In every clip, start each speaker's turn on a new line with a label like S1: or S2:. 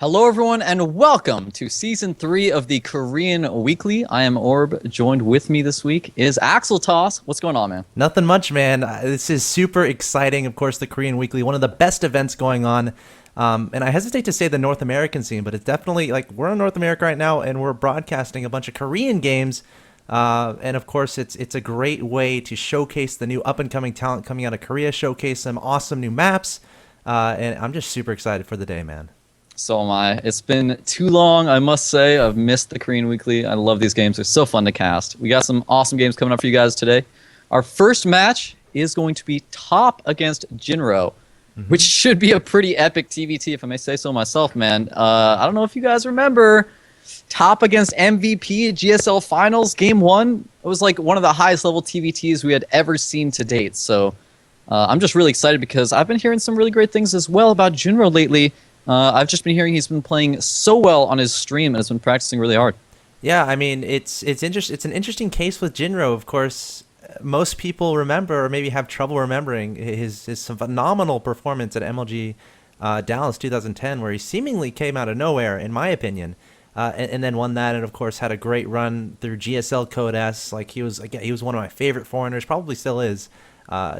S1: Hello, everyone, and welcome to Season 3 of the Korean Weekly. I am Orb. Joined with me this week is Axel Toss. What's going on, man?
S2: Nothing much, man. This is super exciting. Of course, the Korean Weekly, one of the best events going on. And I hesitate to say the North American scene, but it's definitely like we're in North America right now, and we're broadcasting a bunch of Korean games. And of course, it's a great way to showcase the new up-and-coming talent coming out of Korea, showcase some awesome new maps. And I'm just super excited for the day, man.
S1: So am I. It's been too long, I must say. I've missed the Korean Weekly. I love these games. They're so fun to cast. We got some awesome games coming up for you guys today. Our first match is going to be Top against Jinro, which should be a pretty epic TVT, if I may say so myself, man. I don't know if you guys remember Top against MVP at GSL Finals, Game 1. It was like one of the highest level TVTs we had ever seen to date. So I'm just really excited because I've been hearing some really great things as well about Jinro lately. I've just been hearing he's been playing so well on his stream and has been practicing really hard.
S2: Yeah, I mean, it's an interesting case with Jinro. Of course, most people remember or maybe have trouble remembering his phenomenal performance at MLG Dallas 2010, where he seemingly came out of nowhere, in my opinion, and then won that, and of course had a great run through GSL Code S. Like he was one of my favorite foreigners, probably still is.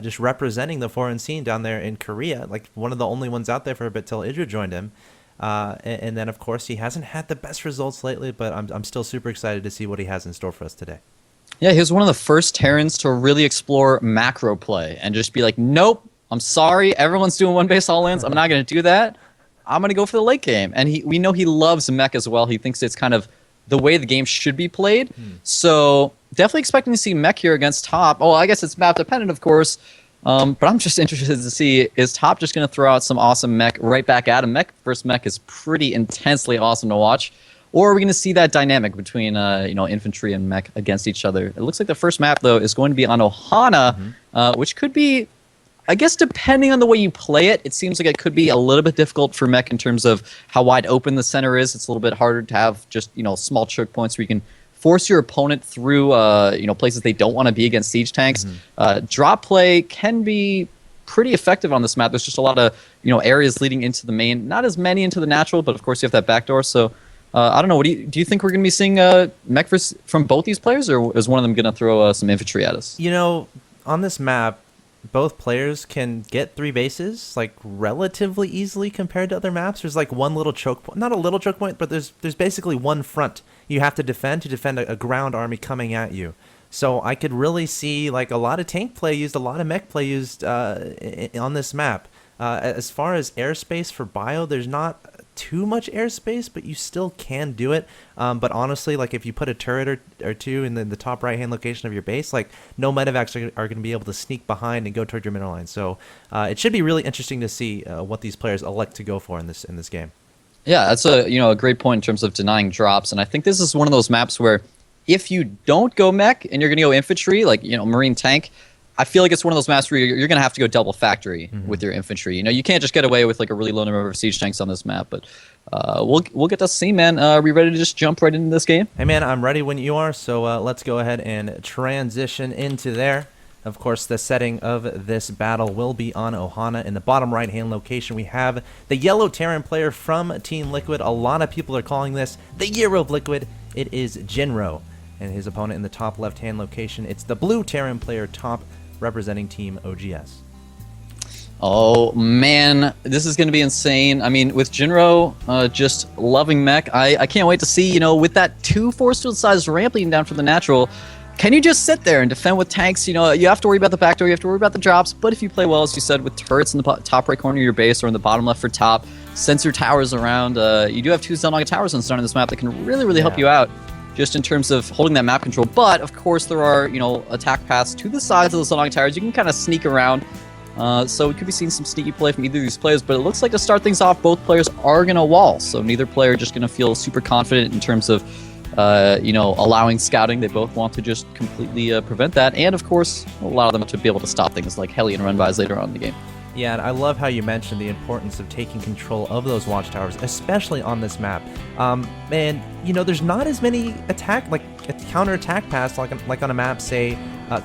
S2: Just representing the foreign scene down there in Korea, like one of the only ones out there for a bit till Idra joined him. And then, of course, he hasn't had the best results lately, but I'm still super excited to see what he has in store for us today.
S1: Yeah, he was one of the first Terrans to really explore macro play and just be like, nope, I'm sorry, everyone's doing one base all ins. I'm not going to do that. I'm going to go for the late game. And we know he loves mech as well. He thinks it's kind of the way the game should be played. So definitely expecting to see mech here against Top. Oh, I guess it's map dependent, of course. But I'm just interested to see, is Top just going to throw out some awesome mech right back at him? First mech is pretty intensely awesome to watch. Or are we going to see that dynamic between infantry and mech against each other? It looks like the first map, though, is going to be on Ohana, which could be, I guess, depending on the way you play it, it seems like it could be a little bit difficult for mech in terms of how wide open the center is. It's a little bit harder to have just, small choke points where you can force your opponent through, places they don't want to be against siege tanks. Drop play can be pretty effective on this map. There's just a lot of, areas leading into the main. Not as many into the natural, but of course you have that backdoor. So I don't know. Do you think we're going to be seeing mech from both these players, or is one of them going to throw some infantry at us?
S2: On this map, both players can get 3 bases like relatively easily compared to other maps. There's like one little choke point, not a little choke point, but there's basically one front you have to defend a ground army coming at you. So I could really see like a lot of tank play used, a lot of mech play used on this map. As far as airspace for bio, there's not too much airspace, but you still can do it. But honestly, like if you put a turret or two in the top right hand location of your base, like no medevacs are going to be able to sneak behind and go toward your middle line. So it should be really interesting to see what these players elect to go for in this game.
S1: Yeah, that's a great point in terms of denying drops, and I think this is one of those maps where if you don't go mech and you're going to go infantry, like marine tank, I feel like it's one of those maps where you're going to have to go double factory with your infantry. You can't just get away with like a really low number of siege tanks on this map, but we'll get to see, man. Are we ready to just jump right into this game?
S2: Hey, man, I'm ready when you are, so let's go ahead and transition into there. Of course, the setting of this battle will be on Ohana. In the bottom right-hand location, we have the yellow Terran player from Team Liquid. A lot of people are calling this the Year of Liquid. It is Jinro. And his opponent in the top left-hand location, it's the blue Terran player Top, representing Team OGS.
S1: Oh, man, this is going to be insane. I mean, with Jinro just loving mech, I can't wait to see, with that 2 force field size ramp leading down from the natural, can you just sit there and defend with tanks? You have to worry about the backdoor, you have to worry about the drops, but if you play well, as you said, with turrets in the top right corner of your base or in the bottom left for Top, sensor towers around, you do have 2 Xelnaga towers on starting this map that can really help you out, just in terms of holding that map control. But, of course, there are, attack paths to the sides of the Xelnaga towers. You can kind of sneak around. So we could be seeing some sneaky play from either of these players, but it looks like to start things off, both players are going to wall. So neither player just going to feel super confident in terms of, allowing scouting. They both want to just completely prevent that. And, of course, a lot of them to be able to stop things like heli and run-bys later on in the game.
S2: Yeah, and I love how you mentioned the importance of taking control of those watchtowers, especially on this map. And you know, there's not as many counter-attack paths like on a map, say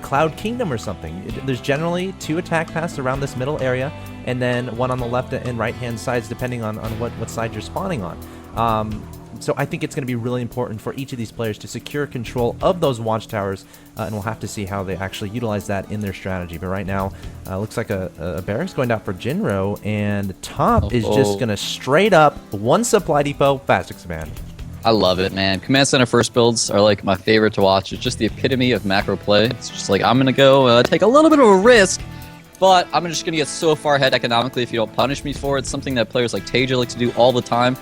S2: Cloud Kingdom or something. There's generally 2 attack paths around this middle area, and then 1 on the left and right-hand sides, depending on what side you're spawning on. So I think it's going to be really important for each of these players to secure control of those watchtowers, and we'll have to see how they actually utilize that in their strategy. But right now, looks like a barracks going down for Jinro, and Top is just going to straight up one supply depot fast expand.
S1: I love it, man. Command Center first builds are like my favorite to watch. It's just the epitome of macro play. It's just like, I'm going to go take a little bit of a risk, but I'm just going to get so far ahead economically if you don't punish me for it. It's something that players like Taja like to do all the time.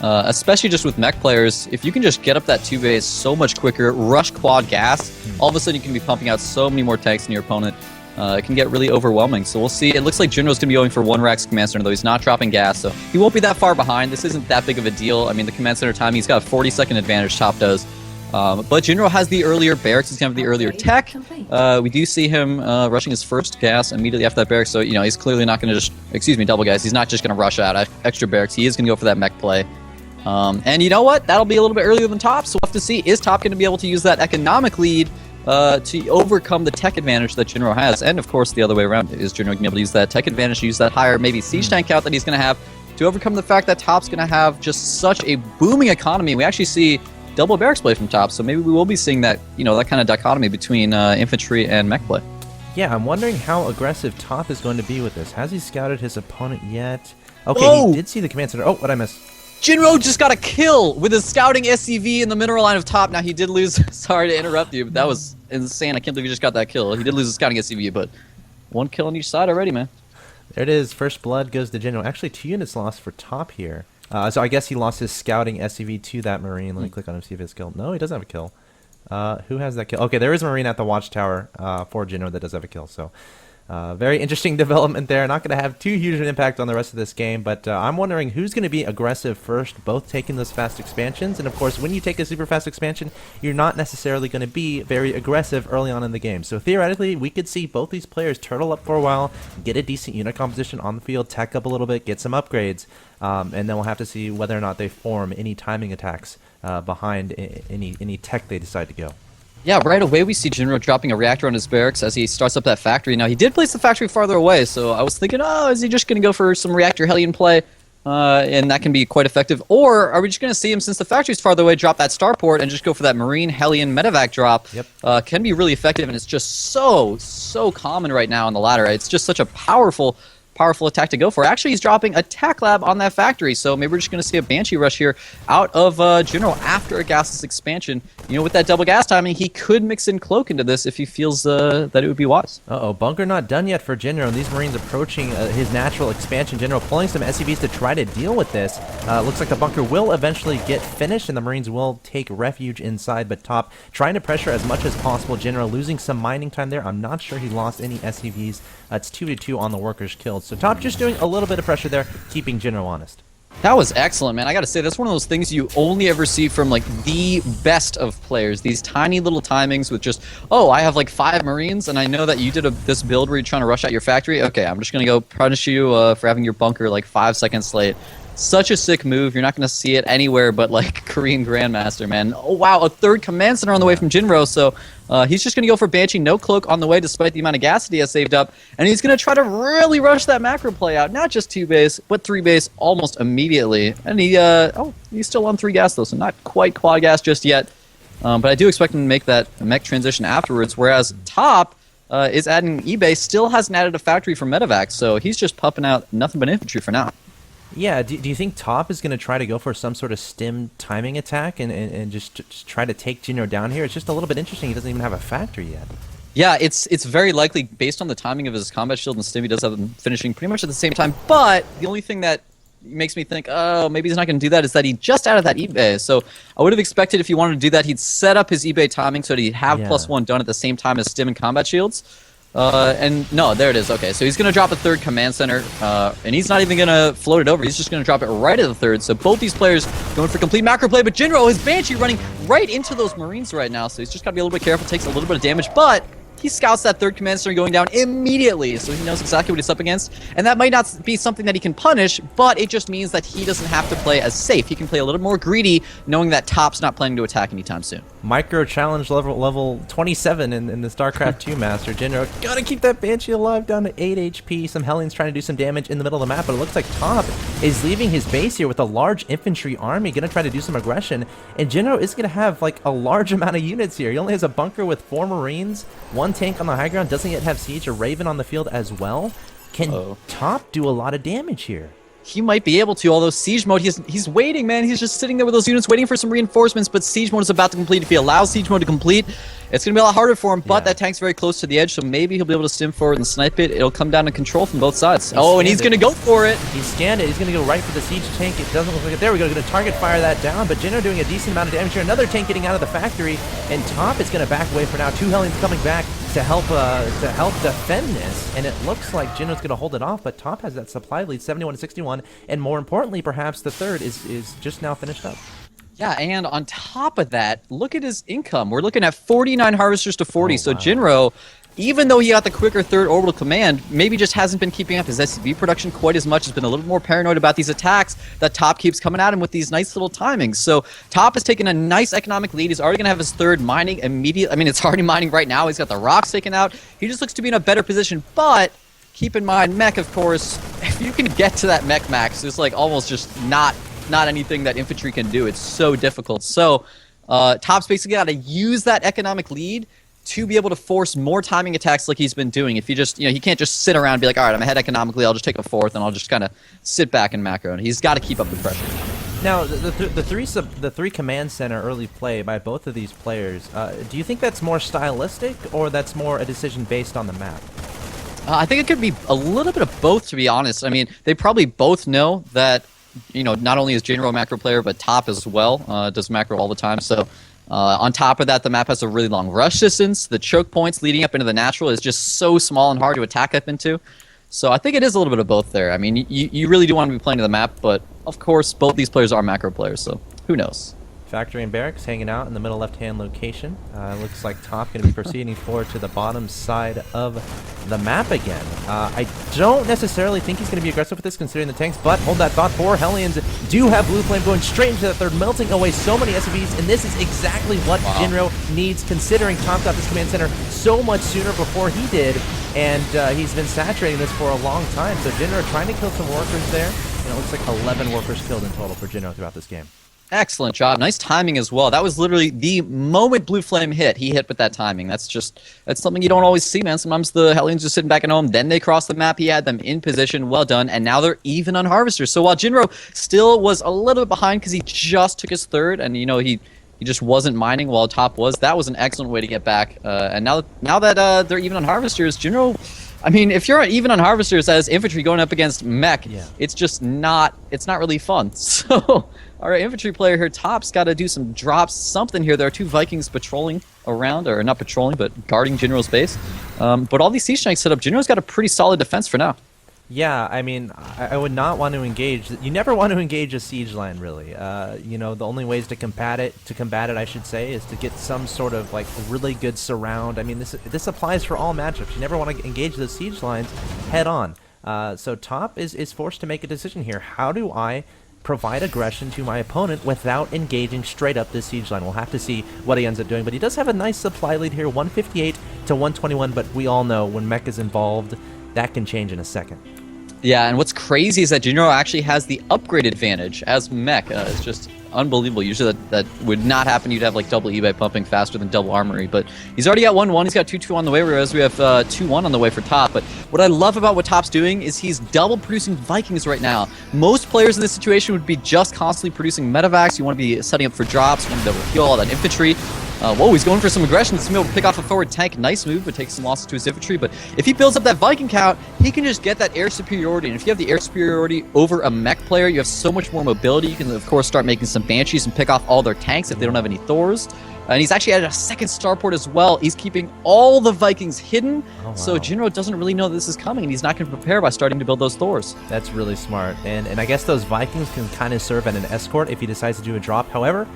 S1: Especially just with mech players, if you can just get up that 2 base so much quicker, rush quad gas, all of a sudden you can be pumping out so many more tanks than your opponent. It can get really overwhelming. So we'll see. It looks like Jinro's going to be going for 1 Rax Command Center, though he's not dropping gas, so he won't be that far behind. This isn't that big of a deal. I mean, the Command Center timing, he's got a 40-second advantage, Top does. But Jinro has the earlier barracks, he's going to have the earlier tech. We do see him rushing his first gas immediately after that barracks, so, you know, he's clearly not going to just, double gas. He's not just going to rush out extra barracks. He is going to go for that mech play. And you know what? That'll be a little bit earlier than Top, so we'll have to see. Is Top going to be able to use that economic lead to overcome the tech advantage that Jinro has? And, of course, the other way around. Is Jinro going to be able to use that tech advantage to use that higher, maybe siege tank count that he's going to have to overcome the fact that Top's going to have just such a booming economy? We actually see double barracks play from Top, so maybe we will be seeing that, you know, that kind of dichotomy between infantry and mech play.
S2: Yeah, I'm wondering how aggressive Top is going to be with this. Has he scouted his opponent yet? Okay, He did see the command center. Oh, what'd I miss?
S1: Jinro just got a kill with his scouting SCV in the middle line of Top. Now, he did lose. Sorry to interrupt you, but that was insane. I can't believe he just got that kill. He did lose his scouting SCV, but 1 kill on each side already, man.
S2: There it is. First blood goes to Jinro. Actually, 2 units lost for Top here. So I guess he lost his scouting SCV to that Marine. Let me click on him, see if it's killed. No, he doesn't have a kill. Who has that kill? Okay, there is a Marine at the watchtower for Jinro that does have a kill. So very interesting development there. Not going to have too huge an impact on the rest of this game, but I'm wondering who's going to be aggressive first, both taking those fast expansions. And of course, when you take a super fast expansion, you're not necessarily going to be very aggressive early on in the game. So theoretically, we could see both these players turtle up for a while, get a decent unit composition on the field, tech up a little bit, get some upgrades, and then we'll have to see whether or not they form any timing attacks behind any tech they decide to go.
S1: Yeah, right away we see Jinro dropping a reactor on his barracks as he starts up that factory. Now, he did place the factory farther away, so I was thinking, oh, is he just going to go for some reactor Hellion play? And that can be quite effective. Or are we just going to see him, since the factory's farther away, drop that starport and just go for that Marine Hellion medevac drop? Yep. Can be really effective, and it's just so common right now in the ladder. It's just such a powerful attack to go for. Actually, he's dropping a tech lab on that factory, so maybe we're just going to see a Banshee rush here out of Jinro after a gasless expansion. You know, with that double gas timing, he could mix in Cloak into this if he feels that it would be wise.
S2: Uh-oh, bunker not done yet for Jinro, and these Marines approaching his natural expansion. Jinro pulling some SCVs to try to deal with this. Looks like the bunker will eventually get finished, and the Marines will take refuge inside, but Top trying to pressure as much as possible. Jinro losing some mining time there. I'm not sure he lost any SCVs. It's 2-2 on the workers killed. So Top just doing a little bit of pressure there, keeping Jinro honest.
S1: That was excellent, man. I gotta say, that's one of those things you only ever see from, like, the best of players. These tiny little timings with just, oh, I have, like, 5 Marines, and I know that you did this build where you're trying to rush out your factory. Okay, I'm just gonna go punish you for having your bunker, like, 5 seconds late. Such a sick move. You're not going to see it anywhere but, like, Korean Grandmaster, man. Oh, wow, a third command center on the way from Jinro, so he's just going to go for Banshee, no Cloak on the way despite the amount of gas that he has saved up, and he's going to try to really rush that macro play out. Not just 2 base, but 3 base almost immediately. And he's still on 3 gas, though, so not quite quad gas just yet. But I do expect him to make that mech transition afterwards, whereas Top is adding eBay, still hasn't added a factory for medevac, so he's just pumping out nothing but infantry for now.
S2: Yeah, do you think Top is going to try to go for some sort of stim timing attack and just try to take Jinro down here? It's just a little bit interesting. He doesn't even have a factory yet.
S1: Yeah, it's very likely, based on the timing of his combat shield and stim, he does have them finishing pretty much at the same time. But the only thing that makes me think, oh, maybe he's not going to do that, is that he just added that eBay. So I would have expected if he wanted to do that, he'd set up his eBay timing so that he'd have +1 done at the same time as stim and combat shields. And no, there it is. Okay, so he's going to drop a 3rd command center, and he's not even going to float it over. He's just going to drop it right at the 3rd. So both these players going for complete macro play, but Jinro, his Banshee running right into those Marines right now, so he's just got to be a little bit careful, takes a little bit of damage, but he scouts that third command center going down immediately, so he knows exactly what he's up against. And that might not be something that he can punish, but it just means that he doesn't have to play as safe. He can play a little more greedy, knowing that Top's not planning to attack anytime soon.
S2: Micro challenge level 27 in the StarCraft 2 Master. Jinro gotta keep that Banshee alive down to 8 HP. Some Hellions trying to do some damage in the middle of the map, but it looks like Top is leaving his base here with a large infantry army, gonna try to do some aggression, and Jinro is gonna have like a large amount of units here. He only has a bunker with 4 Marines, 1 tank on the high ground, doesn't yet have Siege, a Raven on the field as well. Can Top do a lot of damage here?
S1: He might be able to, although Siege Mode, he's waiting, man. He's just sitting there with those units waiting for some reinforcements, but Siege Mode is about to complete. If he allows Siege Mode to complete, it's going to be a lot harder for him, but that tank's very close to the edge, so maybe he'll be able to stim forward and snipe it. It'll come down to control from both sides. And he's going to go for it.
S2: He scanned it. He's going to go right for the Siege tank. It doesn't look like it. There we go. Going to target fire that down, but Jinro doing a decent amount of damage here. Another tank getting out of the factory, and Top is going to back away for now. 2 Hellions coming back to help defend this, and it looks like Jinro's going to hold it off, but Top has that supply lead, 71-61, and more importantly, perhaps the third is just now finished up.
S1: Yeah, and on top of that, look at his income. We're looking at 49 harvesters to 40, so Jinro, even though he got the quicker third orbital command, maybe just hasn't been keeping up his SCV production quite as much. Has been a little more paranoid about these attacks that Top keeps coming at him with these nice little timings. So Top has taken a nice economic lead. He's already going to have his third mining immediately. I mean, it's already mining right now. He's got the rocks taken out. He just looks to be in a better position, but keep in mind, mech, of course, if you can get to that mech max, there's like almost just not anything that infantry can do. It's so difficult. So Top's basically got to use that economic lead to be able to force more timing attacks like he's been doing. If you just, he can't just sit around and be like, all right, I'm ahead economically, I'll just take a fourth, and I'll just kind of sit back and macro. And he's got to keep up the pressure.
S2: Now, the three command center early play by both of these players, do you think that's more stylistic, or that's more a decision based on the map?
S1: I think it could be a little bit of both, to be honest. I mean, they probably both know that, not only is Jinro a macro player, but Top as well does macro all the time. So on top of that, the map has a really long rush distance. The choke points leading up into the natural is just so small and hard to attack up into. So I think it is a little bit of both there. I mean, you really do want to be playing to the map, but of course, both these players are macro players, so who knows?
S2: Factory and Barracks hanging out in the middle left-hand location. Looks like Top going to be proceeding forward to the bottom side of the map again. I don't necessarily think he's going to be aggressive with this considering the tanks, but hold that thought. 4 Hellions do have Blue Flame going straight into that third, melting away so many SCVs, and this is exactly what Jinro needs considering Top got this command center so much sooner before he did, and he's been saturating this for a long time. So Jinro trying to kill some workers there, and it looks like 11 workers killed in total for Jinro throughout this game.
S1: Excellent job. Nice timing as well. That was literally the moment Blue Flame hit. He hit with that timing. That's something you don't always see, man. Sometimes the Hellions are sitting back at home, then they cross the map. He had them in position. Well done. And now they're even on Harvesters. So while Jinro still was a little bit behind because he just took his third, and he just wasn't mining while Top was, that was an excellent way to get back. And now that they're even on Harvesters, Jinro, I mean, if you're even on Harvesters as infantry going up against mech, it's just not really fun. So our infantry player here, Top's got to do some drops, something here. There are 2 Vikings patrolling around, or not patrolling, but guarding Jinro's base. But all these siege tanks set up, Jinro's got a pretty solid defense for now.
S2: Yeah, I mean, I would not want to engage. You never want to engage a siege line, really. The only ways to combat it, I should say, is to get some sort of like really good surround. I mean, this applies for all matchups. You never want to engage the siege lines head on. So Top is forced to make a decision here. How do I provide aggression to my opponent without engaging straight up this siege line? We'll have to see what he ends up doing, but he does have a nice supply lead here, 158 to 121, but we all know when mech is involved, that can change in a second.
S1: Yeah, and what's crazy is that Jinro actually has the upgrade advantage as mech. It's just unbelievable. Usually that would not happen. You'd have like double eBay pumping faster than double armory, but he's already got 1-1. He's got 2-2 on the way, whereas we have 2-1 on the way for Top. But what I love about what Top's doing is he's double producing Vikings right now. Most players in this situation would be just constantly producing medevacs. You want to be setting up for drops, you want to be able to heal all that infantry. Whoa, he's going for some aggression. He's going to be able to pick off a forward tank. Nice move, but takes some losses to his infantry. But if he builds up that Viking count, he can just get that air superiority. And if you have the air superiority over a mech player, you have so much more mobility. You can, of course, start making some Banshees and pick off all their tanks if they don't have any Thors. And he's actually added a second starport as well. He's keeping all the Vikings hidden. Oh, wow. So Jinro doesn't really know this is coming, and he's not going to prepare by starting to build those Thors.
S2: That's really smart. And I guess those Vikings can kind of serve as an escort if he decides to do a drop. However,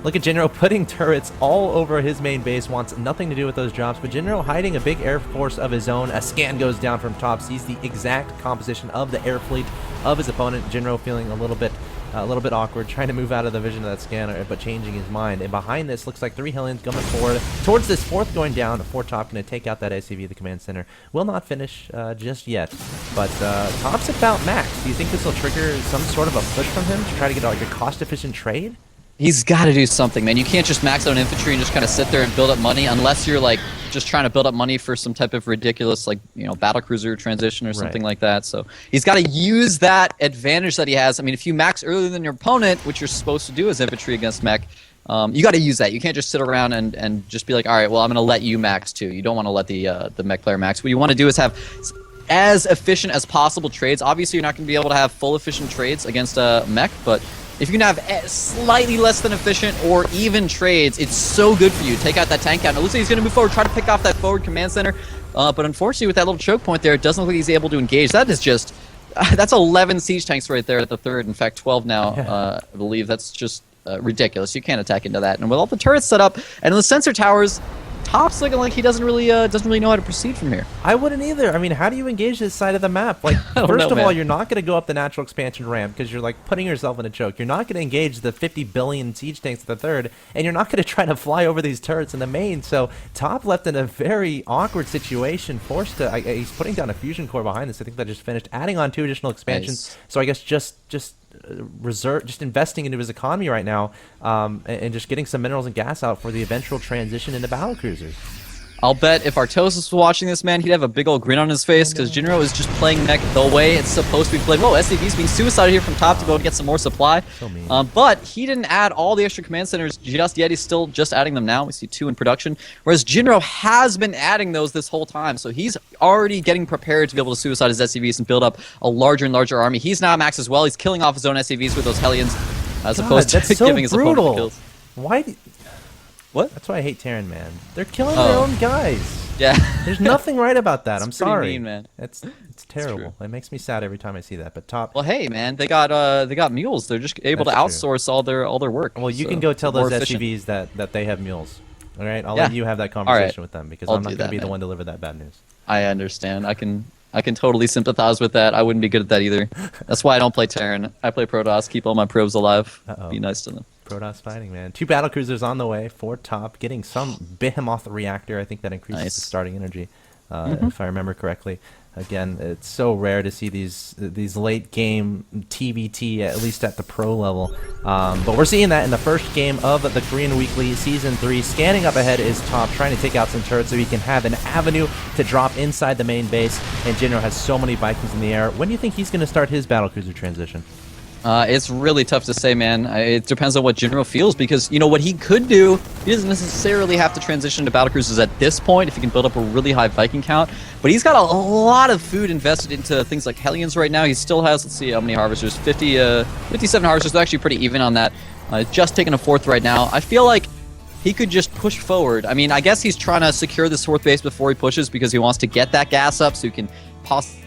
S2: Look at Jinro putting turrets all over his main base, wants nothing to do with those drops, but Jinro hiding a big air force of his own. A scan goes down from top, sees the exact composition of the air fleet of his opponent. Jinro feeling a little bit awkward, trying to move out of the vision of that scanner, but changing his mind. And behind this, looks like 3 Hellions coming forward towards this 4th going down. 4 top going to take out that SCV, the command center. Will not finish just yet, but top's about max. Do you think this will trigger some sort of a push from him to try to get like a cost-efficient trade?
S1: He's got to do something, man. You can't just max out infantry and just kind of sit there and build up money unless you're like just trying to build up money for some type of ridiculous, like, you know, battlecruiser transition or something like that. So he's got to use that advantage that he has. I mean, if you max earlier than your opponent, which you're supposed to do as infantry against mech, you got to use that. You can't just sit around and just be like, all right, well, I'm going to let you max too. You don't want to let the mech player max. What you want to do is have as efficient as possible trades. Obviously, you're not going to be able to have full efficient trades against a mech, but if you can have slightly less than efficient or even trades, it's so good for you. Take out that tank out. And it looks like he's going to move forward, try to pick off that forward command center. But unfortunately, with that little choke point there, it doesn't look like he's able to engage. That is just... that's 11 siege tanks right there at the 3rd. In fact, 12 now, I believe. That's just ridiculous. You can't attack into that. And with all the turrets set up and the sensor towers... Top's looking like he doesn't really know how to proceed from here.
S2: I wouldn't either. I mean, how do you engage this side of the map? Like, first of all, you're not going to go up the natural expansion ramp because you're like putting yourself in a choke. You're not going to engage the 50 billion siege tanks at the 3rd, and you're not going to try to fly over these turrets in the main. So Top left in a very awkward situation, forced to. He's putting down a fusion core behind this. I think that just finished, adding on 2 additional expansions. Nice. So I guess just investing into his economy right now, and just getting some minerals and gas out for the eventual transition into battlecruisers.
S1: I'll bet if Artosis was watching this, man, he'd have a big old grin on his face because Jinro is just playing mech the way it's supposed to be played. Whoa, SCV's being suicided here from top to go and get some more supply.
S2: So mean.
S1: But he didn't add all the extra command centers just yet. He's still just adding them now. We see 2 in production, whereas Jinro has been adding those this whole time. So he's already getting prepared to be able to suicide his SCVs and build up a larger and larger army. He's now max as well. He's killing off his own SCVs with those Hellions as opposed to
S2: so
S1: giving his opponent kills.
S2: Why?
S1: What?
S2: That's why I hate Terran, man. They're killing their own guys.
S1: Yeah.
S2: There's nothing right about that. I'm sorry.
S1: Mean, man.
S2: It's terrible. It makes me sad every time I see that. But Top.
S1: Well, hey, man, they got mules. They're just able to outsource all their work.
S2: Well, you can go tell those SCVs that they have mules. All right, I'll let you have that conversation with them because I'm not going to be the one to deliver that bad news.
S1: I understand. I can totally sympathize with that. I wouldn't be good at that either. That's why I don't play Terran. I play Protoss. Keep all my probes alive. Be nice to them.
S2: Protoss fighting, man. 2 battlecruisers on the way for Top, getting some behemoth reactor. I think that increases the starting energy, if I remember correctly. Again, it's so rare to see these late game TBT, at least at the pro level. But we're seeing that in the first game of the Korean Weekly Season 3. Scanning up ahead is Top, trying to take out some turrets so he can have an avenue to drop inside the main base. And Jinro has so many Vikings in the air. When do you think he's going to start his battlecruiser transition?
S1: It's really tough to say, man. It depends on what Jinro feels because, you know, what he could do, he doesn't necessarily have to transition to battlecruisers at this point if he can build up a really high Viking count. But he's got a lot of food invested into things like Hellions right now. He still has, let's see how many harvesters, 57 harvesters. They're actually pretty even on that. Just taking a 4th right now. I feel like he could just push forward. I mean, I guess he's trying to secure this 4th base before he pushes because he wants to get that gas up so he can possibly...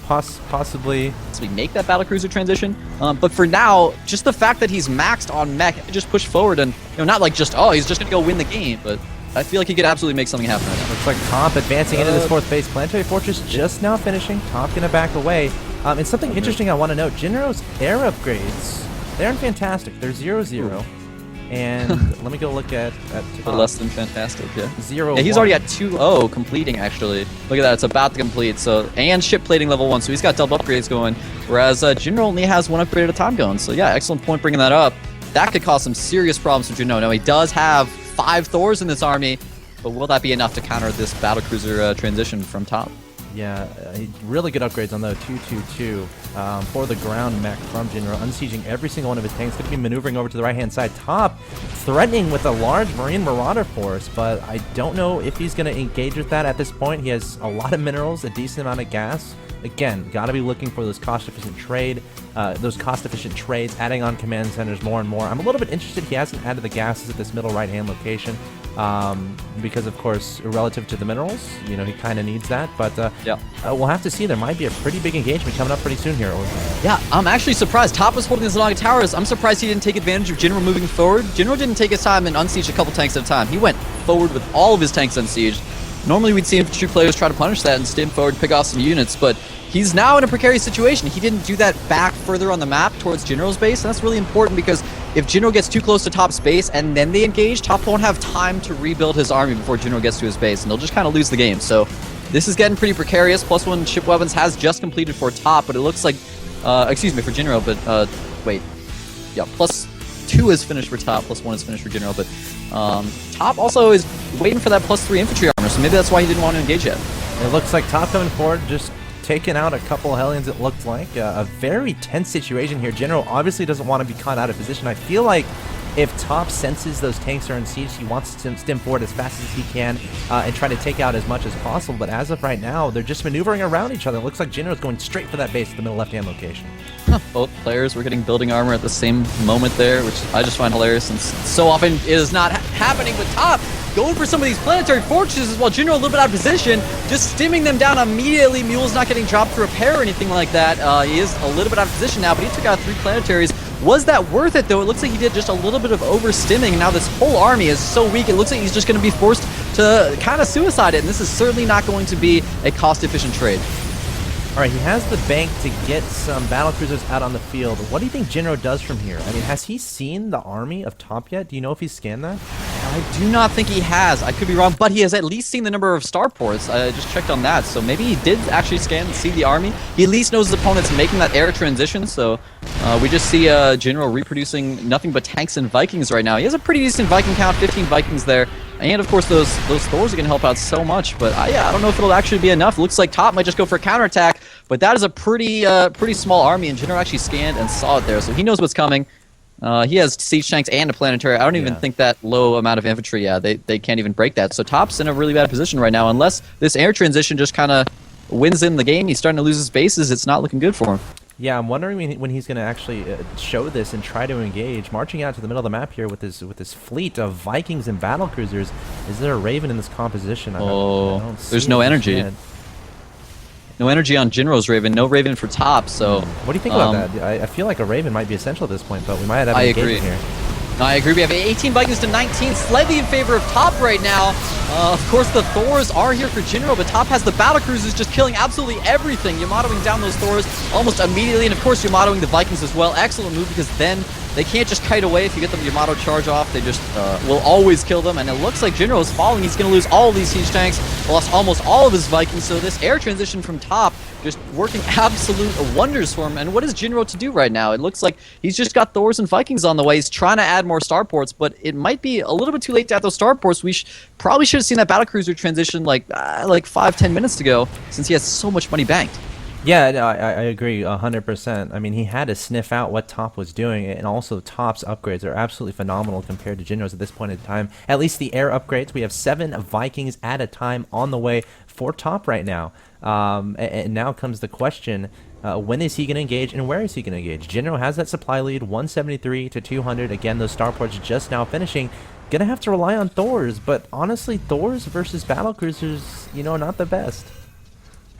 S2: Possibly
S1: make that battlecruiser transition. But for now, just the fact that he's maxed on mech, just push forward and, you know, not like just, oh, he's just going to go win the game, but I feel like he could absolutely make something happen right now.
S2: Looks like Top advancing into this 4th base. Planetary Fortress just now finishing. Top going to back away. And something interesting I want to note, Jinro's air upgrades, they aren't fantastic. They're 0-0. And let me go look at
S1: less than fantastic, yeah.
S2: 0.
S1: Yeah, he's already at 2-0 completing, actually. Look at that, it's about to complete. So, and ship plating level 1, so he's got double upgrades going. Whereas Jinro only has 1 upgrade at a time going. So yeah, excellent point bringing that up. That could cause some serious problems for Jinro. Now he does have 5 Thors in this army, but will that be enough to counter this battlecruiser transition from Top?
S2: Yeah, really good upgrades on the 222 for the ground mech from Jinro, unsieging every single one of his tanks. Going to be maneuvering over to the right-hand side. Top threatening with a large Marine Marauder force, but I don't know if he's going to engage with that at this point. He has a lot of minerals, a decent amount of gas. Again, got to be looking for those cost-efficient trades, adding on command centers more and more. I'm a little bit interested. He hasn't added the gases at this middle right-hand location. because, of course, relative to the minerals, he kind of needs that. But
S1: Yeah.
S2: we'll have to see. There might be a pretty big engagement coming up pretty soon here.
S1: Yeah, I'm actually surprised. Top was holding Zalaga Towers. I'm surprised he didn't take advantage of General moving forward. General didn't take his time and unsiege a couple tanks at a time. He went forward with all of his tanks unsieged. Normally we'd see infantry players try to punish that and stim forward and pick off some units, but he's now in a precarious situation. He didn't do that back further on the map towards General's base, and that's really important because if General gets too close to Top's base and then they engage, Top won't have time to rebuild his army before General gets to his base, and they'll just kind of lose the game. So this is getting pretty precarious. +1 ship weapons has just completed for Top, but it looks like, excuse me, for General, but wait. Yeah, +2 is finished for Top, +1 is finished for General, but Top also is waiting for that +3 infantry armor, so maybe that's why he didn't want to engage yet.
S2: It looks like Top coming forward, just taking out a couple of Hellions, it looked like. A very tense situation here. General obviously doesn't want to be caught out of position. I feel like if Top senses those tanks are in siege, he wants to stim forward as fast as he can and try to take out as much as possible. But as of right now, they're just maneuvering around each other. It looks like General's going straight for that base at the middle left-hand location.
S1: Both players were getting building armor at the same moment there, which I just find hilarious since so often it is not happening with Top. Going for some of these planetary fortresses while General a little bit out of position, just stimming them down immediately. Mule's not getting dropped for repair or anything like that. He is a little bit out of position now, but he took out 3 planetaries. Was that worth it, though? It looks like he did just a little bit of overstimming, and now this whole army is so weak, it looks like he's just going to be forced to kind of suicide it, and this is certainly not going to be a cost-efficient trade.
S2: All right, he has the bank to get some battlecruisers out on the field. What do you think General does from here? I mean, has he seen the army of Top yet? Do you know if he's scanned that?
S1: I do not think he has. I could be wrong, but he has at least seen the number of starports. I just checked on that, so maybe he did actually scan and see the army. He at least knows his opponent's making that air transition, so we just see General reproducing nothing but tanks and Vikings right now. He has a pretty decent Viking count, 15 Vikings there. And of course, those Thors are going to help out so much, but I don't know if it'll actually be enough. It looks like Top might just go for a counterattack, but that is a pretty small army, and General actually scanned and saw it there, so he knows what's coming. He has siege tanks and a planetary. I don't even think that low amount of infantry, they can't even break that. So Top's in a really bad position right now. Unless this air transition just kind of wins in the game, he's starting to lose his bases. It's not looking good for him.
S2: Yeah, I'm wondering when he's going to actually show this and try to engage. Marching out to the middle of the map here with this fleet of Vikings and battlecruisers. Is there a Raven in this composition? I don't see
S1: there's no energy. No energy on General's Raven, no Raven for Top, so...
S2: What do you think about that? I feel like a Raven might be essential at this point, but we might have an engagement here.
S1: No, I agree. We have 18 Vikings to 19, slightly in favor of Top right now. Of course, the Thors are here for General, but Top has the battlecruisers just killing absolutely everything. Yamatoing down those Thors almost immediately, and of course, Yamatoing the Vikings as well. Excellent move, because then they can't just kite away. If you get them Yamato charge off, they just will always kill them, and it looks like General is falling. He's going to lose all of these siege tanks, lost almost all of his Vikings, so this air transition from Top just working absolute wonders for him. And what is General to do right now? It looks like he's just got Thors and Vikings on the way. He's trying to add more starports, but it might be a little bit too late to add those starports. We probably should have seen that battlecruiser transition like 5-10 minutes ago, since he has so much money banked.
S2: Yeah, no, I agree 100%. I mean, he had to sniff out what Top was doing, and also Top's upgrades are absolutely phenomenal compared to General's at this point in time. At least the air upgrades, we have 7 Vikings at a time on the way for Top right now. And now comes the question, when is he going to engage and where is he going to engage? General has that supply lead, 173 to 200. Again, those starports just now finishing. Gonna have to rely on Thors, but honestly, Thors versus battlecruisers, not the best.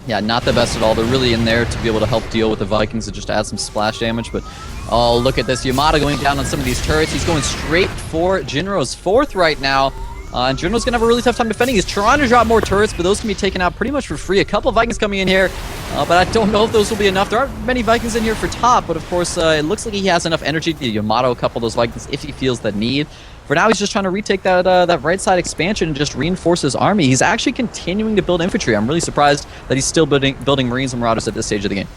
S1: Yeah, not the best at all. They're really in there to be able to help deal with the Vikings and just add some splash damage. But, oh, look at this. Yamato going down on some of these turrets. He's going straight for General's 4th right now. And General's going to have a really tough time defending. He's trying to drop more turrets, but those can be taken out pretty much for free. A couple of Vikings coming in here, but I don't know if those will be enough. There aren't many Vikings in here for Top, but of course, it looks like he has enough energy to Yamato a couple of those Vikings if he feels the need. For now, he's just trying to retake that right side expansion and just reinforce his army. He's actually continuing to build infantry. I'm really surprised that he's still building Marines and Marauders at this stage of the game.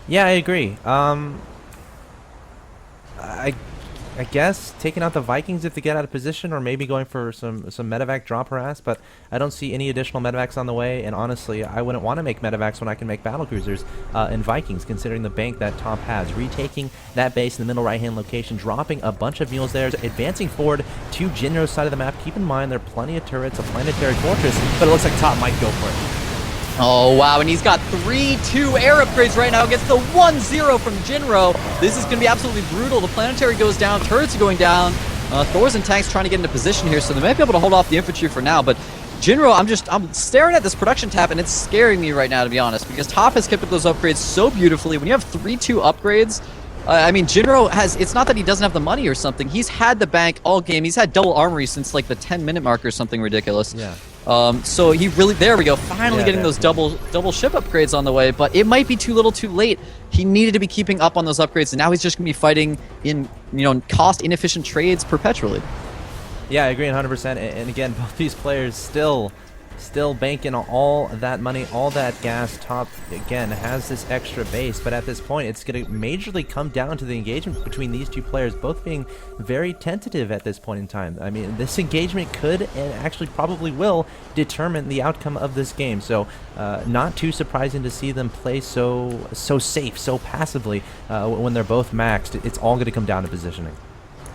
S2: Yeah, I agree. I guess taking out the Vikings if they get out of position, or maybe going for some medevac drop harass, but I don't see any additional medevacs on the way, and honestly, I wouldn't want to make medevacs when I can make battlecruisers and Vikings, considering the bank that Top has. Retaking that base in the middle right-hand location, dropping a bunch of mules there, advancing forward to General's side of the map. Keep in mind, there are plenty of turrets, a planetary fortress, but it looks like Top might go for it.
S1: Oh, wow, and he's got 3-2 air upgrades right now. Gets the 1-0 from Jinro. This is going to be absolutely brutal. The planetary goes down, turrets are going down. Thors and tanks trying to get into position here, so they might be able to hold off the infantry for now, but Jinro, I'm staring at this production tab, and it's scaring me right now, to be honest, because Top has kept up those upgrades so beautifully. When you have 3-2 upgrades, I mean, Jinro has, it's not that he doesn't have the money or something. He's had the bank all game. He's had double armory since like the 10-minute mark or something ridiculous.
S2: Yeah.
S1: So he really, there we go, finally getting those double ship upgrades on the way, but it might be too little too late. He needed to be keeping up on those upgrades, and now he's just going to be fighting in, cost inefficient trades perpetually.
S2: Yeah, I agree 100%. And again, both these players still banking on all that money, all that gas. Top, again, has this extra base, but at this point, it's going to majorly come down to the engagement between these two players, both being very tentative at this point in time. I mean, this engagement could, and actually probably will, determine the outcome of this game. So, not too surprising to see them play so safe, so passively when they're both maxed. It's all going to come down to positioning.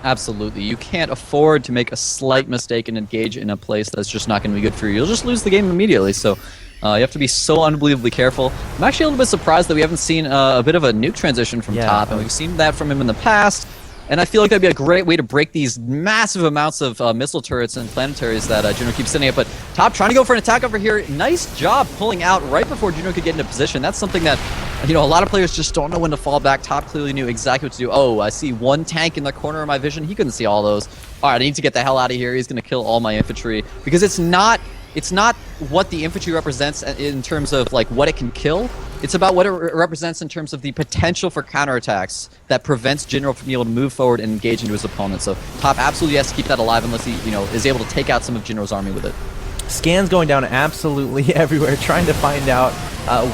S1: Absolutely. You can't afford to make a slight mistake and engage in a place that's just not going to be good for you. You'll just lose the game immediately. So you have to be so unbelievably careful. I'm actually a little bit surprised that we haven't seen a bit of a nuke transition from Top, and we've seen that from him in the past. And I feel like that'd be a great way to break these massive amounts of missile turrets and planetaries that Juno keeps sending up. But Top trying to go for an attack over here. Nice job pulling out right before Juno could get into position. That's something that, a lot of players just don't know when to fall back. Top clearly knew exactly what to do. Oh, I see one tank in the corner of my vision. He couldn't see all those. All right, I need to get the hell out of here. He's going to kill all my infantry. Because it's not what the infantry represents in terms of like what it can kill. It's about what it represents in terms of the potential for counterattacks that prevents General from being able to move forward and engage into his opponent. So Top absolutely has to keep that alive unless he, is able to take out some of General's army with it.
S2: Scans going down absolutely everywhere, trying to find out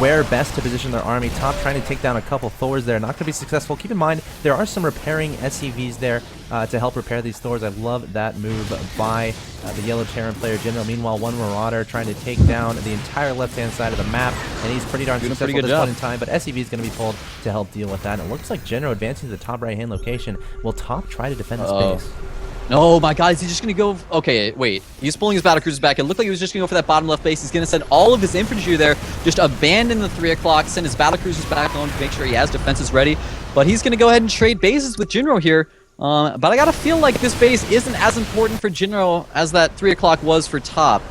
S2: where best to position their army. Top trying to take down a couple Thors there. Not going to be successful. Keep in mind, there are some repairing SCVs there to help repair these Thors. I love that move by the Yellow Terran player General. Meanwhile, one Marauder trying to take down the entire left-hand side of the map, and he's pretty darn successful at this point in time, but SCV is going to be pulled to help deal with that. And it looks like General advancing to the top right-hand location. Will Top try to defend his base?
S1: Oh my god, is he just going to go... Okay, wait. He's pulling his battlecruisers back. It looked like he was just going to go for that bottom left base. He's going to send all of his infantry there, just abandon the 3 o'clock, send his battlecruisers back on to make sure he has defenses ready. But he's going to go ahead and trade bases with Jinro here. But I gotta feel like this base isn't as important for Jinro as that 3 o'clock was for Top.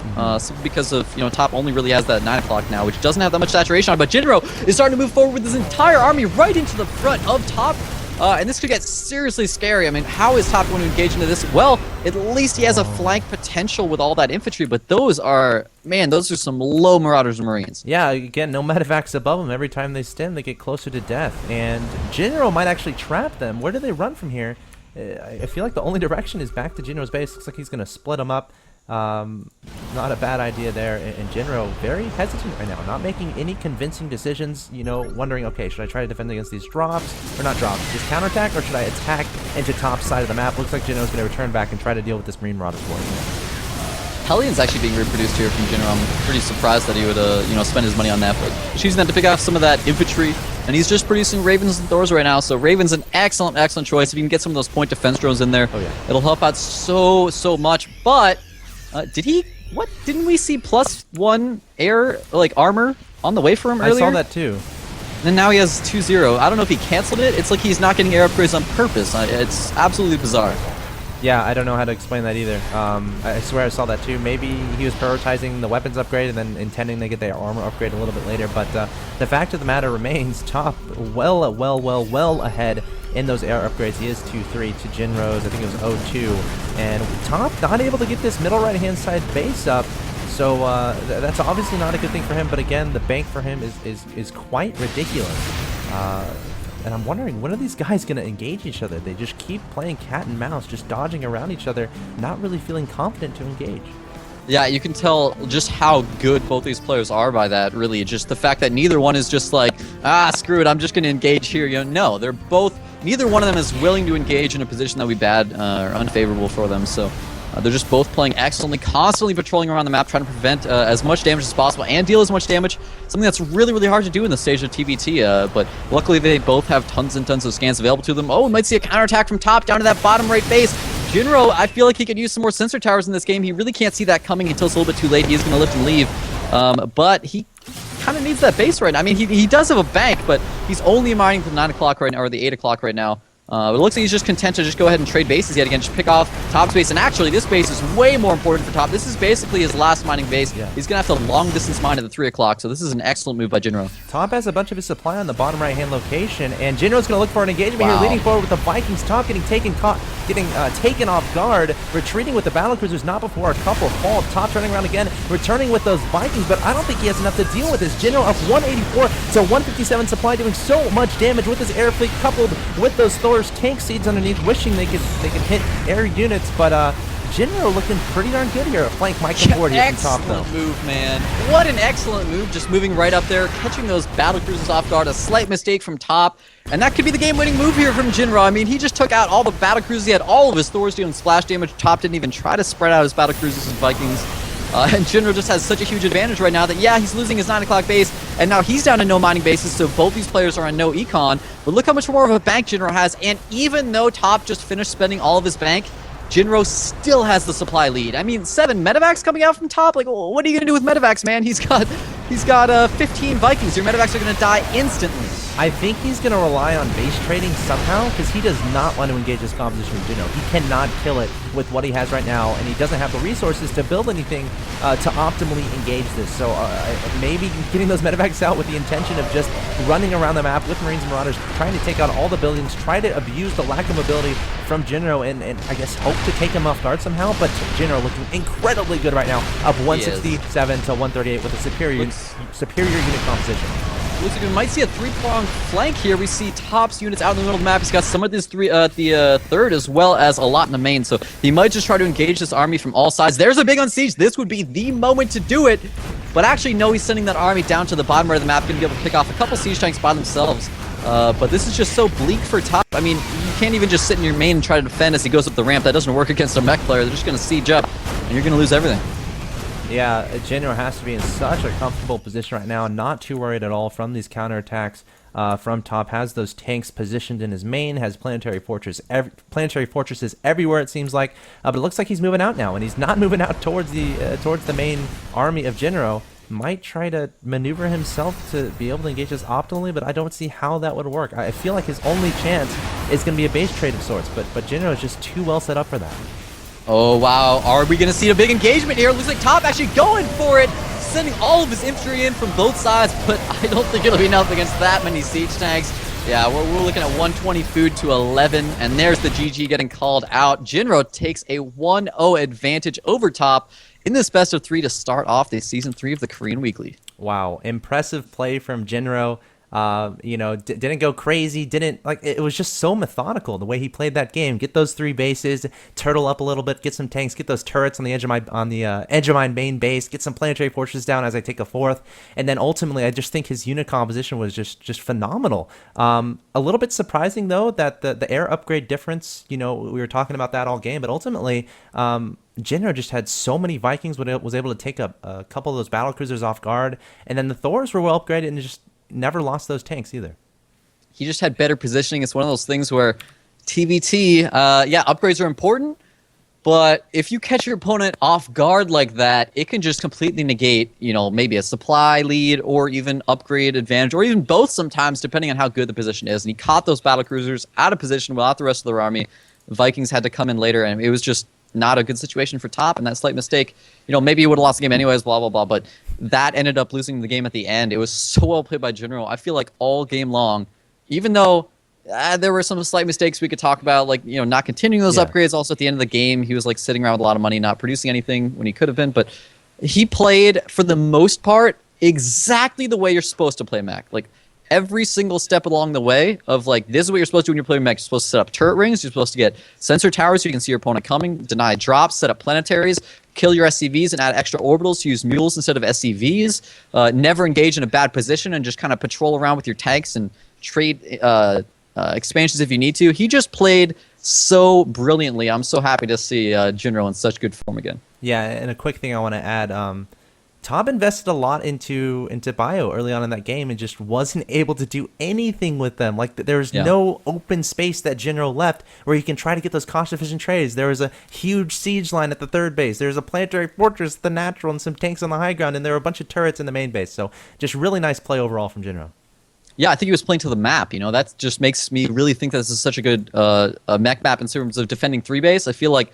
S1: Simply because of, Top only really has that 9 o'clock now, which doesn't have that much saturation on. But Jinro is starting to move forward with his entire army right into the front of Top. And this could get seriously scary. I mean, how is Top going to engage into this? Well, at least he has a flank potential with all that infantry, but those are some low Marauders and Marines.
S2: Yeah, again, no medevacs above them. Every time they stem, they get closer to death. And Jinro might actually trap them. Where do they run from here? I feel like the only direction is back to Jinro's base. Looks like he's going to split them up. Not a bad idea there. And Jinro very hesitant right now, not making any convincing decisions, wondering, okay, should I try to defend against these drops? Or not drops, just counterattack, or should I attack into top side of the map? Looks like Jinro's going to return back and try to deal with this Marine Marauder force.
S1: Hellions actually being reproduced here from Jinro. I'm pretty surprised that he would, spend his money on that, but he's using that to pick off some of that infantry. And he's just producing Ravens and Thors right now, so Raven's an excellent choice. If you can get some of those point defense drones in there, it'll help out so much. But didn't we see +1 air, armor on the way for him earlier?
S2: I saw that too.
S1: And now he has 2-0. I don't know if he canceled it. It's like he's not getting air upgrades on purpose. It's absolutely bizarre.
S2: Yeah, I don't know how to explain that either. I swear I saw that too. Maybe he was prioritizing the weapons upgrade and then intending to get their armor upgrade a little bit later. But the fact of the matter remains, Top well ahead in those air upgrades. He is 2-3 to Jinro's. I think it was 0-2. And Top not able to get this middle right-hand side base up. So that's obviously not a good thing for him. But again, the bank for him is quite ridiculous. And I'm wondering, when are these guys going to engage each other? They just keep playing cat and mouse, just dodging around each other, not really feeling confident to engage.
S1: Yeah, you can tell just how good both these players are by that, really. Just the fact that neither one is just like, screw it, I'm just going to engage here. No, they're both, neither one of them is willing to engage in a position that would be bad or unfavorable for them. So they're just both playing excellently, constantly patrolling around the map, trying to prevent as much damage as possible and deal as much damage. Something that's really hard to do in this stage of TVT, but luckily they both have tons and tons of scans available to them. Oh, we might see a counterattack from Top down to that bottom right base. Jinro, I feel like he could use some more sensor towers in this game. He really can't see that coming until it's a little bit too late. He is going to lift and leave, but he kind of needs that base right now. I mean, he does have a bank, but he's only mining the 9 o'clock right now, or the 8 o'clock right now. But it looks like he's just content to just go ahead and trade bases yet again, just pick off Top's base. And actually, this base is way more important for Top. This is basically his last mining base.
S2: Yeah.
S1: He's going to have to long distance mine at the 3 o'clock, so this is an excellent move by Jinro.
S2: Top has a bunch of his supply on the bottom right-hand location, and Jinro's going to look for an engagement
S1: Wow.
S2: here, leading forward with the Vikings. Top getting taken off guard, retreating with the battlecruisers, not before a couple fall. Top turning around again, returning with those Vikings, but I don't think he has enough to deal with this. Jinro up 184 to 157 supply, doing so much damage with his air fleet, coupled with those Thor's tank seeds underneath, wishing they could hit air units, but Jinro looking pretty darn good here. A flank might come forward here from Top, though.
S1: Excellent move, man. What an excellent move, just moving right up there, catching those battlecruisers off guard. A slight mistake from Top, and that could be the game-winning move here from Jinro. I mean, he just took out all the battlecruisers. He had all of his Thors doing splash damage. Top didn't even try to spread out his battlecruisers and Vikings. And Jinro just has such a huge advantage right now that, yeah, he's losing his 9 o'clock base, and now he's down to no mining bases, so both these players are on no econ. But look how much more of a bank Jinro has, and even though Top just finished spending all of his bank, Jinro still has the supply lead. I mean, 7 medevacs coming out from Top. Like, what are you gonna do with medevacs, man? He's got 15 Vikings. Your medevacs are gonna die instantly.
S2: I think he's going to rely on base trading somehow, because he does not want to engage this composition with Jinro. He cannot kill it with what he has right now, and he doesn't have the resources to build anything to optimally engage this. So maybe getting those medevacs out with the intention of just running around the map with Marines and Marauders, trying to take out all the buildings, try to abuse the lack of mobility from Jinro, and I guess hope to take him off guard somehow. But Jinro looking incredibly good right now, up 167 to 138 with a superior unit composition.
S1: Looks like we might see a 3-pronged flank here. We see Top's units out in the middle of the map. He's got some of this the third, as well as a lot in the main. So he might just try to engage this army from all sides. There's a big on siege. This would be the moment to do it. But actually, no, he's sending that army down to the bottom right of the map. Going to be able to pick off a couple siege tanks by themselves. But this is just so bleak for Top. I mean, you can't even just sit in your main and try to defend as he goes up the ramp. That doesn't work against a mech player. They're just going to siege up, and you're going to lose everything.
S2: Yeah, Jinro has to be in such a comfortable position right now, not too worried at all from these counterattacks from Top. Has those tanks positioned in his main, has planetary fortresses everywhere, it seems like. But it looks like he's moving out now, and he's not moving out towards the main army of Jinro. Might try to maneuver himself to be able to engage this optimally, but I don't see how that would work. I feel like his only chance is going to be a base trade of sorts, but Jinro is just too well set up for that.
S1: Oh, wow. Are we going to see a big engagement here? Looks like Top actually going for it, sending all of his infantry in from both sides, but I don't think it'll be enough against that many siege tanks. Yeah, we're looking at 120 food to 11, and there's the GG getting called out. Jinro takes a 1-0 advantage over Top in this best of 3 to start off the Season 3 of the Korean Weekly.
S2: Wow, impressive play from Jinro. Didn't go crazy, it was just so methodical the way he played that game. Get those 3 bases, turtle up a little bit, get some tanks, get those turrets on the edge of my main base, get some planetary fortresses down as I take a 4th, and then ultimately I just think his unit composition was just phenomenal. A little bit surprising though that the air upgrade difference, we were talking about that all game, but ultimately Jinro just had so many Vikings, was able to take a couple of those battlecruisers off guard, and then the Thors were well upgraded and just never lost those tanks either.
S1: He just had better positioning. It's one of those things where TVT, upgrades are important, but if you catch your opponent off guard like that, it can just completely negate, maybe a supply lead or even upgrade advantage, or even both sometimes, depending on how good the position is. And he caught those battlecruisers out of position without the rest of their army. The Vikings had to come in later, and it was just not a good situation for Top, and that slight mistake, maybe he would have lost the game anyways, blah, blah, blah, but that ended up losing the game at the end. It was so well played by Jinro. I feel like all game long, even though there were some slight mistakes we could talk about, like, not continuing those upgrades. Also, at the end of the game, he was, like, sitting around with a lot of money, not producing anything when he could have been, but he played, for the most part, exactly the way you're supposed to play mech. Like, every single step along the way of, like, this is what you're supposed to do when you're playing mech. You're supposed to set up turret rings. You're supposed to get sensor towers so you can see your opponent coming, deny drops, set up planetaries, kill your SCVs and add extra orbitals to use mules instead of SCVs, never engage in a bad position and just kind of patrol around with your tanks and trade expansions if you need to. He just played so brilliantly. I'm so happy to see Jinro in such good form again.
S2: Yeah, and a quick thing I want to add, Top invested a lot into bio early on in that game and just wasn't able to do anything with them. Like, there was no open space that Jinro left where he can try to get those cost-efficient trades. There was a huge siege line at the 3rd base. There's a planetary fortress, the natural, and some tanks on the high ground, and there were a bunch of turrets in the main base. So just really nice play overall from Jinro.
S1: Yeah, I think he was playing to the map. That just makes me really think that this is such a good mech map in terms of defending three base. I feel like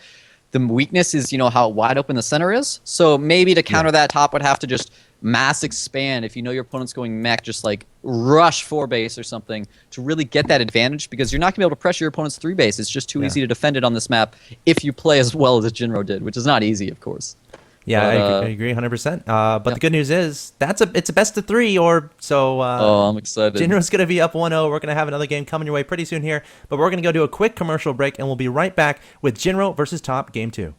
S1: the weakness is, how wide open the center is. So maybe to counter that, top would have to just mass expand. If you know your opponent's going mech, just like rush four base or something to really get that advantage, because you're not going to be able to pressure your opponent's three base. It's just too easy to defend it on this map if you play as well as Jinro did, which is not easy, of course.
S2: Yeah, I agree 100%. But the good news is it's a best of three, or so.
S1: I'm excited.
S2: Jinro's going to be up 1-0. We're going to have another game coming your way pretty soon here, but we're going to go do a quick commercial break, and we'll be right back with Jinro versus Top Game 2.